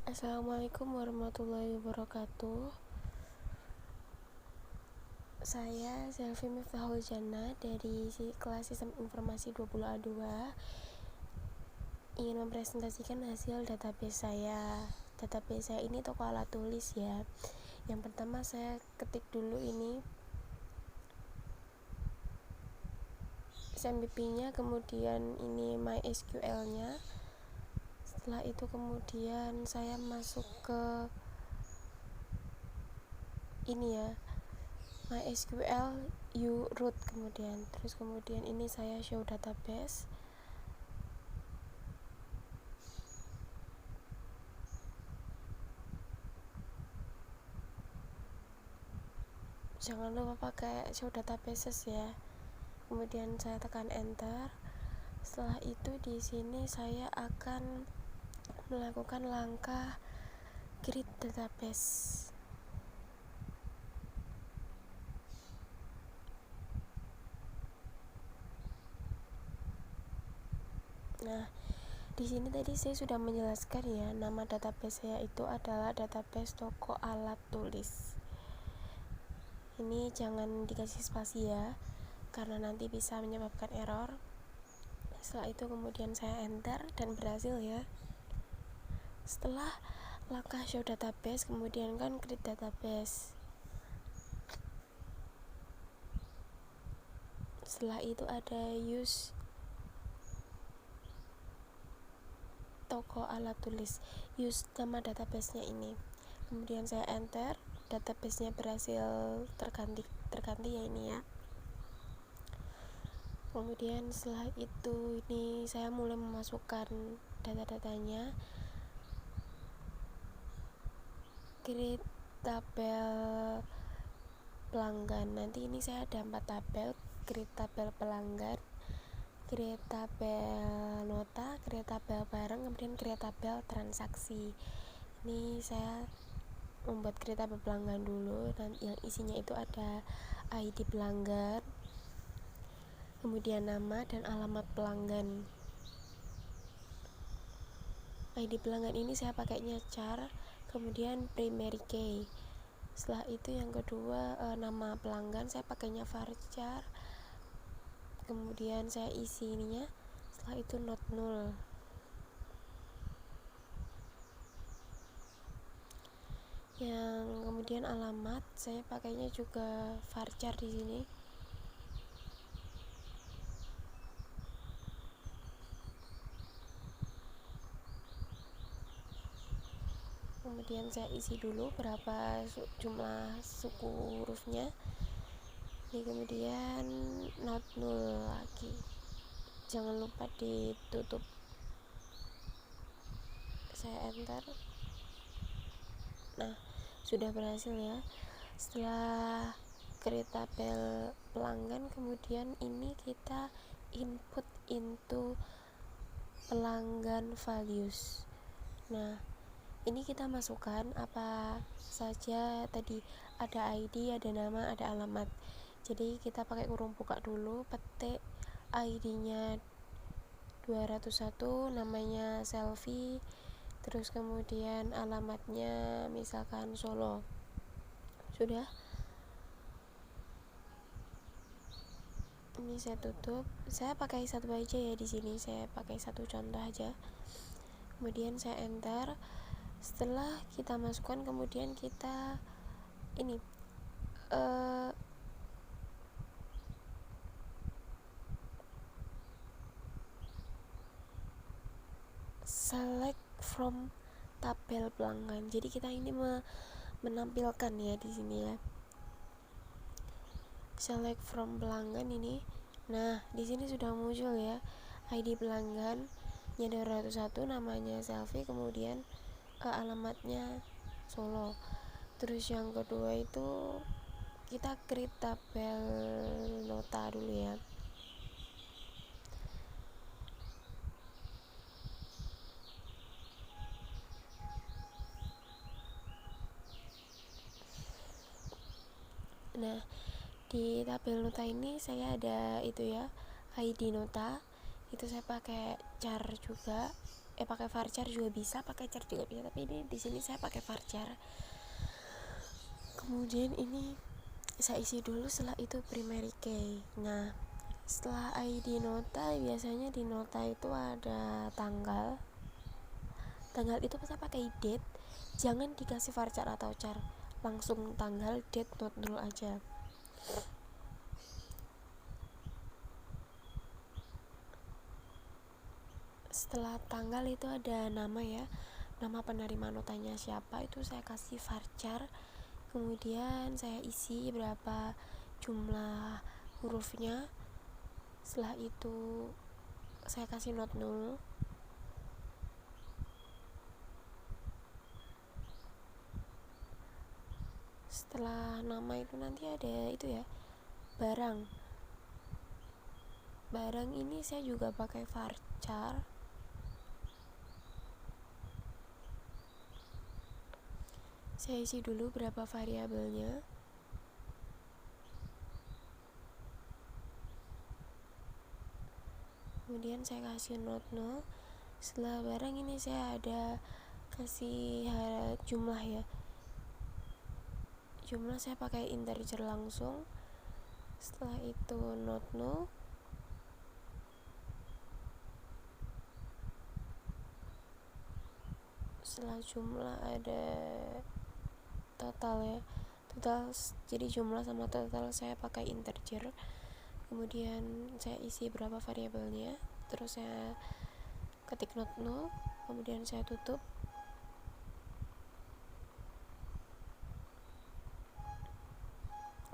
Assalamualaikum warahmatullahi wabarakatuh. Saya Selvi Miftahul Jannah dari kelas Sistem Informasi 20A2 ingin mempresentasikan hasil database saya. Database saya ini toko alat tulis ya. Yang pertama saya ketik dulu ini SMPP-nya, kemudian ini MySQL-nya. Setelah itu kemudian saya masuk ke ini ya, MySQL root, kemudian ini saya show database. Jangan lupa pakai show databases ya. Kemudian saya tekan enter. Setelah itu di sini saya akan melakukan langkah create database. Nah, di sini tadi saya sudah menjelaskan ya, nama database saya itu adalah database toko alat tulis. Ini jangan dikasih spasi ya, karena nanti bisa menyebabkan error. Setelah itu kemudian saya enter dan berhasil ya. Setelah langkah show database, kemudian kan create database. Setelah itu ada use toko alat tulis, use nama database-nya ini. Kemudian saya enter, database-nya berhasil terganti ya ini ya. Kemudian setelah itu ini saya mulai memasukkan data-datanya. Create tabel pelanggan. Nanti ini saya ada 4 tabel. Create tabel pelanggan, create tabel nota, create tabel barang, kemudian create tabel transaksi. Ini saya membuat create tabel pelanggan dulu, dan yang isinya itu ada ID pelanggan, kemudian nama dan alamat pelanggan. ID pelanggan ini saya pakainya char, kemudian primary key. Setelah itu yang kedua, nama pelanggan saya pakainya varchar, kemudian saya isi ininya. Setelah itu not null. Yang kemudian alamat saya pakainya juga varchar di sini. Kemudian saya isi dulu berapa jumlah suku hurufnya. Ini kemudian not null lagi. Jangan lupa ditutup. Saya enter. Nah, sudah berhasil ya. Setelah create tabel pelanggan, kemudian ini kita input into pelanggan values. Nah, ini kita masukkan apa saja tadi, ada ID, ada nama, ada alamat. Jadi kita pakai kurung buka dulu, petik ID-nya 201, namanya Selvi, terus kemudian alamatnya misalkan Solo. Sudah. Ini saya tutup. Saya pakai satu aja ya di sini. Saya pakai satu contoh aja. Kemudian saya enter. Setelah kita masukkan, kemudian kita ini select from tabel pelanggan. Jadi kita ini menampilkan ya di sini ya. Select from pelanggan ini. Nah, di sini sudah muncul ya. ID pelanggan nya 201, namanya Selvi, kemudian alamatnya Solo. Terus yang kedua itu kita create tabel nota dulu ya. Nah, di tabel nota ini saya ada itu ya, ID nota. Itu saya pakai char juga. pakai varchar juga bisa, pakai char juga bisa, tapi ini di sini saya pakai varchar. Kemudian ini saya isi dulu, setelah itu primary key. Nah, setelah ID nota, biasanya di nota itu ada tanggal itu saya pakai date, jangan dikasih varchar atau char, langsung tanggal, date, note dulu aja. Setelah tanggal itu ada nama ya, nama penerima notanya siapa, itu saya kasih varchar. Kemudian saya isi berapa jumlah hurufnya. Setelah itu saya kasih note 0. Setelah nama itu nanti ada itu ya, barang ini saya juga pakai varchar. Saya isi dulu berapa variabelnya. Kemudian saya kasih note 0. Setelah barang ini saya ada kasih jumlah ya. Jumlah saya pakai integer langsung. Setelah itu note 0. Setelah jumlah ada total ya, total, jadi jumlah sama total saya pakai integer. Kemudian saya isi berapa variabelnya, terus saya ketik note 0, kemudian saya tutup.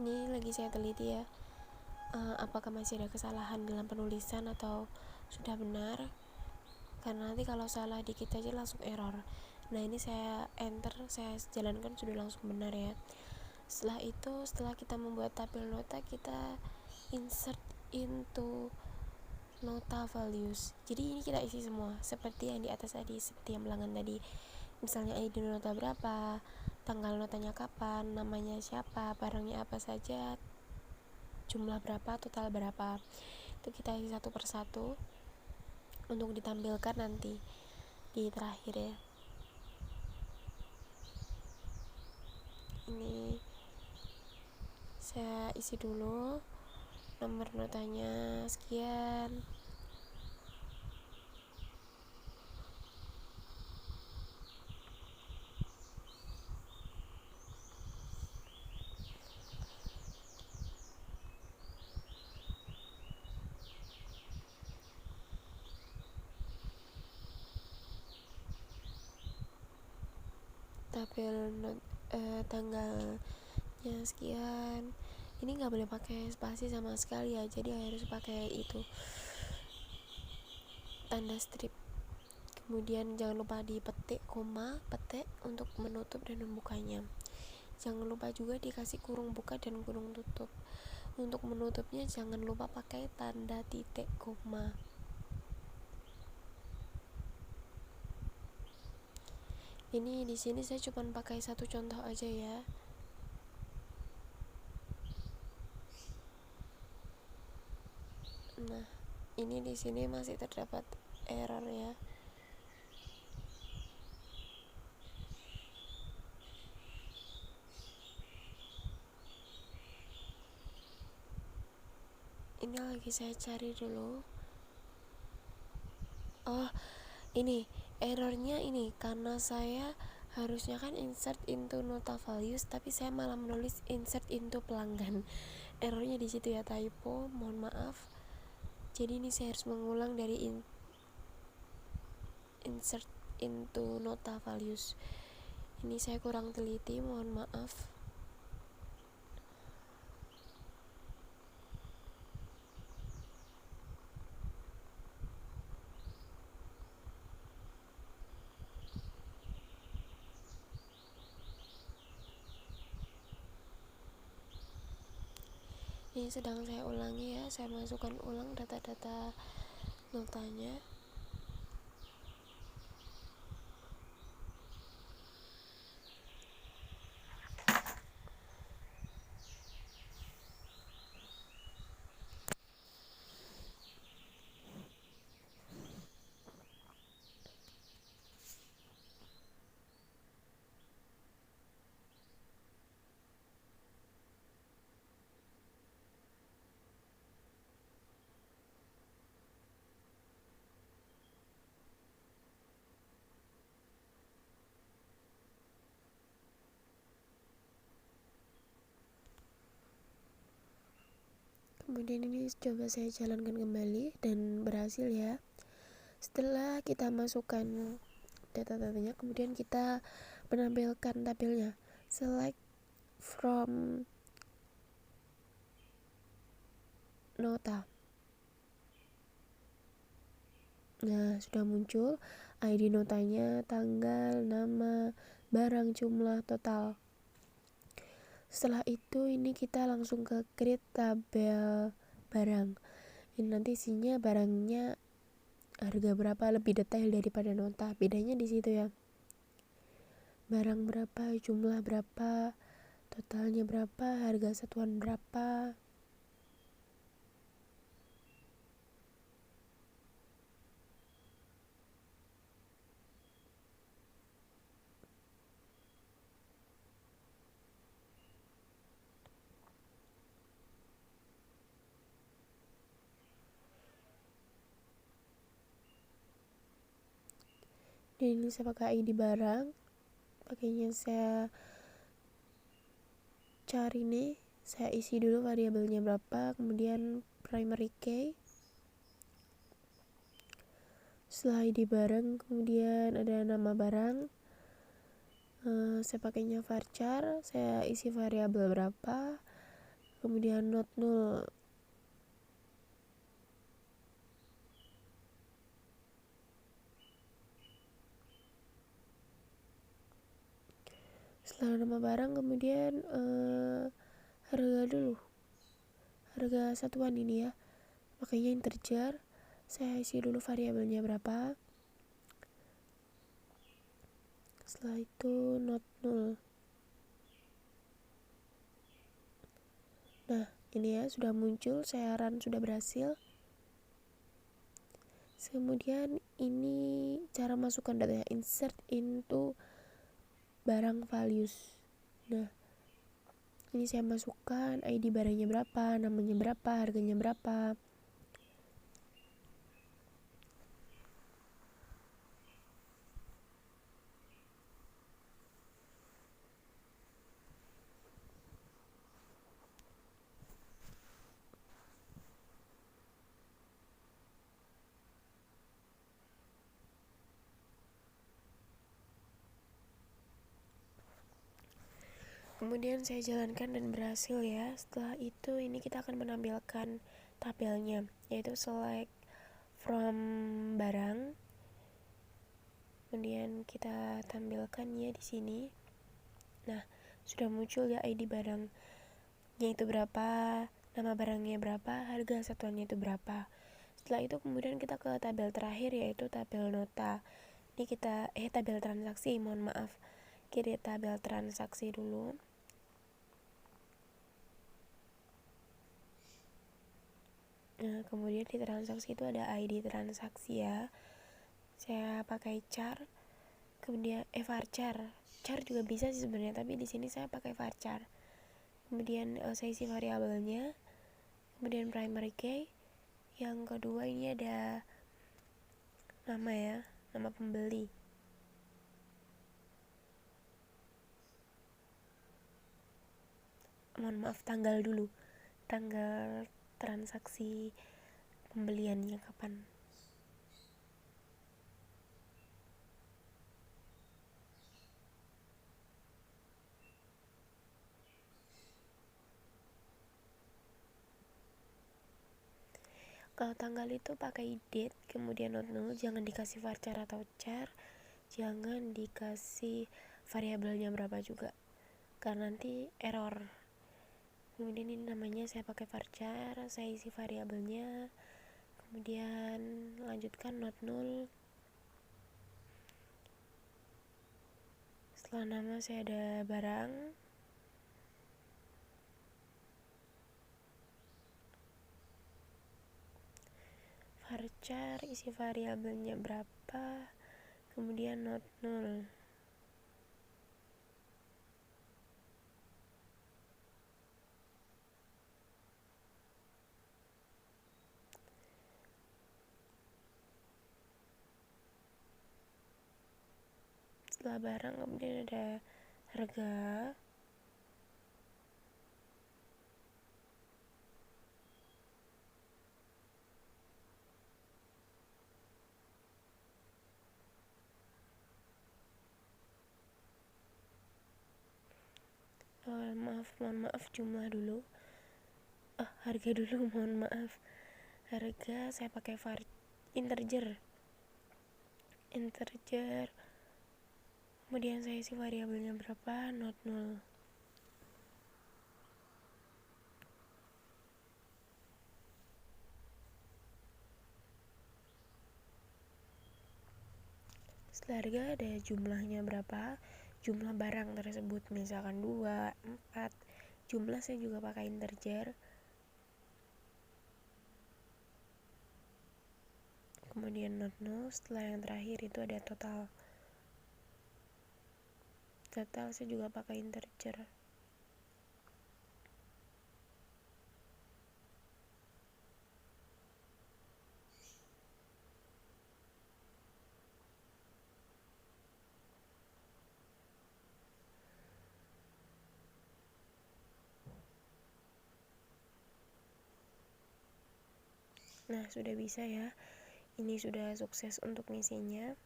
Ini lagi saya teliti ya, apakah masih ada kesalahan dalam penulisan atau sudah benar, karena nanti kalau salah dikit aja langsung error. Nah, ini saya enter, saya jalankan, sudah langsung benar ya. Setelah itu, setelah kita membuat tabel nota, kita insert into nota values. Jadi ini kita isi semua seperti yang di atas tadi, seperti yang pelanggan tadi. Misalnya ID nota berapa, tanggal notanya kapan, namanya siapa, barangnya apa saja, jumlah berapa, total berapa. Itu kita isi satu persatu untuk ditampilkan nanti di terakhir ya. Ini saya isi dulu nomor notanya sekian. Tabel tanggalnya sekian. Ini nggak boleh pakai spasi sama sekali ya, jadi harus pakai itu, tanda strip. Kemudian jangan lupa dipetik koma, petik untuk menutup dan membukanya. Jangan lupa juga dikasih kurung buka dan kurung tutup. Untuk menutupnya jangan lupa pakai tanda titik koma. Ini di sini saya cuma pakai satu contoh aja ya. Nah, ini di sini masih terdapat error ya. Ini lagi saya cari dulu. Oh, ini errornya ini karena saya harusnya kan insert into nota values, tapi saya malah menulis insert into pelanggan. Errornya di situ ya, typo, mohon maaf. Jadi ini saya harus mengulang dari insert into nota values. Ini saya kurang teliti, mohon maaf. Ini sedang saya ulangi ya, saya masukkan ulang data-data notanya. kemudian ini coba saya jalankan kembali dan berhasil ya. Setelah kita masukkan data-datanya, kemudian kita menampilkan tabelnya. Select from nota. Nah, sudah muncul ID notanya, tanggal, nama, barang, jumlah, total. Setelah itu ini kita langsung ke create tabel barang. Ini nanti isinya barangnya harga berapa, lebih detail daripada nota. Bedanya di situ ya. Barang berapa, jumlah berapa, totalnya berapa, harga satuan berapa. Dan ini saya pakai ID barang, pakainya saya cari nih, saya isi dulu variabelnya berapa, kemudian primary key. Setelah ID barang, kemudian ada nama barang. Saya pakainya varchar, saya isi variabel berapa, kemudian not null. Setelah nama barang, kemudian harga dulu, harga satuan ini ya, pakainya integer. Saya isi dulu variabelnya berapa. Setelah itu not null. Nah, ini ya sudah muncul, saya run, sudah berhasil. Kemudian ini cara masukkan datanya, insert into barang values. Nah, ini saya masukkan ID barangnya berapa, namanya berapa, harganya berapa. Kemudian saya jalankan dan berhasil ya. Setelah itu ini kita akan menampilkan tabelnya, yaitu select from barang. Kemudian kita tampilkan ya di sini. Nah, sudah muncul ya ID barangnya itu berapa, nama barangnya berapa, harga satuannya itu berapa. Setelah itu kemudian kita ke tabel terakhir, yaitu tabel nota. Ini kita tabel transaksi, mohon maaf. Kiri tabel transaksi dulu. Nah, kemudian di transaksi itu ada ID transaksi ya. Saya pakai char, kemudian varchar. Char juga bisa sih sebenarnya, tapi di sini saya pakai varchar. Kemudian saya isi variabelnya, kemudian primary key. Yang kedua ini ada nama ya, nama pembeli. Mohon maaf, tanggal dulu, tanggal transaksi pembeliannya kapan. Kalau tanggal itu pakai date, kemudian not null, jangan dikasih varchar atau char, jangan dikasih variabelnya berapa juga, karena nanti error. Kemudian ini namanya saya pakai varchar, saya isi variabelnya, kemudian lanjutkan not null. Setelah nama saya ada barang, varchar, isi variabelnya berapa, kemudian not null. Setelah barang kemudian ada harga, mohon maaf jumlah dulu, harga dulu. Mohon maaf, harga saya pakai integer, kemudian saya isi variabelnya berapa, not null. Setelah harga ada jumlahnya berapa, jumlah barang tersebut, misalkan 2, 4. Jumlah saya juga pakai integer. Kemudian not null. Setelah yang terakhir itu ada total. Total saya juga pakai integer. Nah, sudah bisa ya. Ini sudah sukses untuk ngisinya.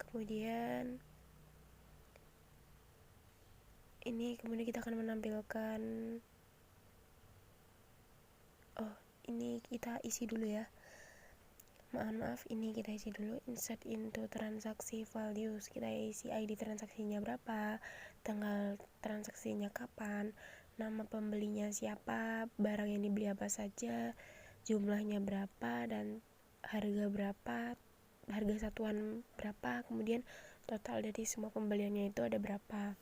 Kemudian kita akan menampilkan, ini kita isi dulu ya. Maaf, ini kita isi dulu, insert into transaksi values. Kita isi ID transaksinya berapa, tanggal transaksinya kapan, nama pembelinya siapa, barang yang dibeli apa saja, jumlahnya berapa, dan harga satuan berapa, kemudian total dari semua pembeliannya itu ada berapa.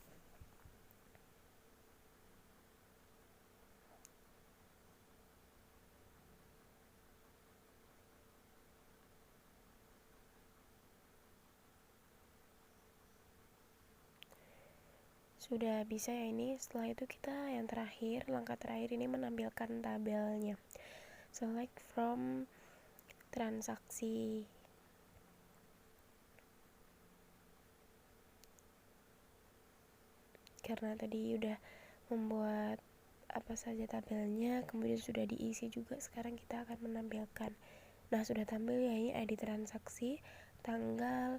Sudah bisa ya ini. Setelah itu kita yang terakhir, langkah terakhir ini menampilkan tabelnya. Select from transaksi. Karena tadi udah membuat apa saja tabelnya, kemudian sudah diisi juga, sekarang kita akan menampilkan. Nah, sudah tampil ya ini ID transaksi, tanggal,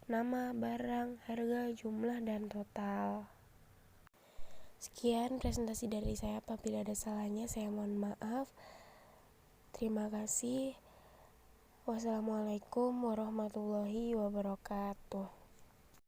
nama, barang, harga, jumlah, dan total. Sekian presentasi dari saya. Apabila ada salahnya saya mohon maaf. Terima kasih. Wassalamualaikum warahmatullahi wabarakatuh.